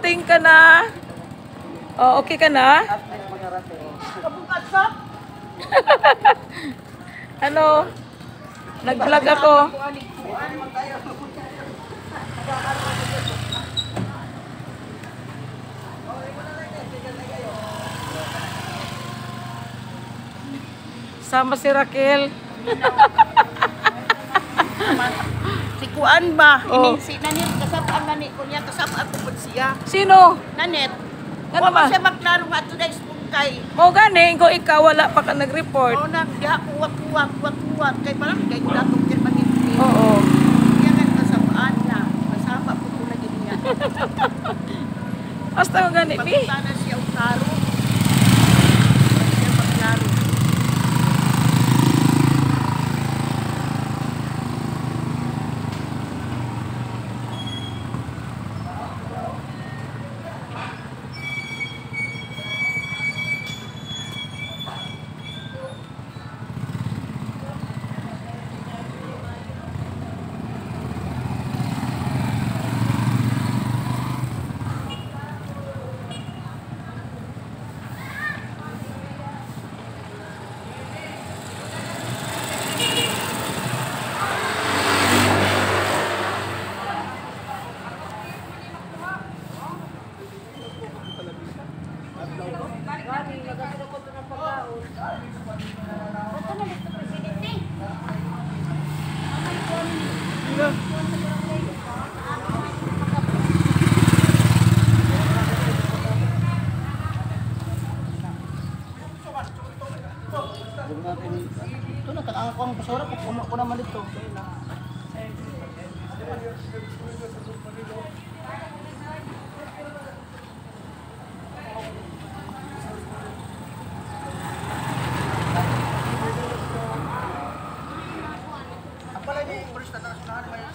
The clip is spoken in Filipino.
nakarating ka na. Oh, okay ka na? Ano? Nag-vlog ako. Sama si Raquel. Si Kuan ba? Oh. Si Nanit, kasap ang nanit ko niya, kasap ako po siya. Sino? Nanit, Ano wala ba? siya maklaro nga ito na ispungkay. Mo gani, ko ikaw wala pa ka nag-report. Oo na, diha kuwak. Kay parang kay datong kay paniti. Oo. Kaya nga kasapaan na. Kasama po ko na niya. Basta mo gani, Pi. Pagpunta na siya ang klaro. Siya maklaro. Ito na, takang ako ang basura ko naman ito. Apa lagi? Terus tata sunahan may